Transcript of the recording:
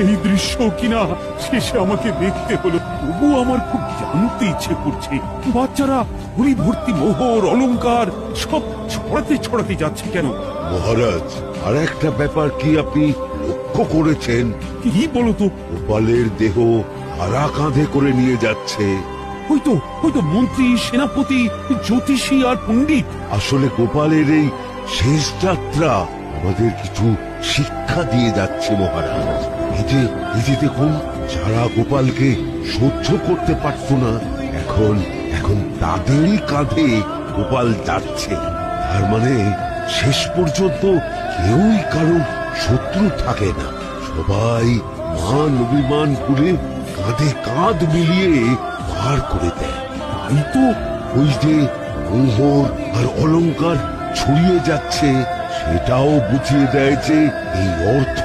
এই দৃশ্য কিনা শেষে আমাকে দেখতে হলো, তবু আমার খুব জানতে ইচ্ছে করছে বাচ্চারা হরি ভর্তি মোহর অলংকার সব ছড়াতে ছড়াতে যাচ্ছে কেন। মহারাজ, আর একটা ব্যাপার কি আপনি লক্ষ্য করেছেন? কি বলতো? গোপালের দেহ হারা কাঁধে করে নিয়ে যাচ্ছে। হয়তো হয়তো মন্ত্রী, সেনাপতি, জ্যোতিষী আর পণ্ডিত। আসলে গোপালের এই শেষ যাত্রা আমাদের কিছু শিক্ষা দিয়ে যাচ্ছে মহারাজ। এই যে দেখুন, যারা গোপালকে সহ্য করতে পারত না, এখন এখন তাদেরই কাঁধে গোপাল যাচ্ছে। তার মানে শেষ পর্যন্ত কেউই কারো শত্রু থাকে না, সবাই মান অভিমান করে কাঁধে কাঁধ মিলিয়ে পার করে দেয়। তাই তো ওই যে মোহর আর অলংকার ছড়িয়ে যাচ্ছে, সেটাও বুঝিয়ে দেয় যে এই অর্থ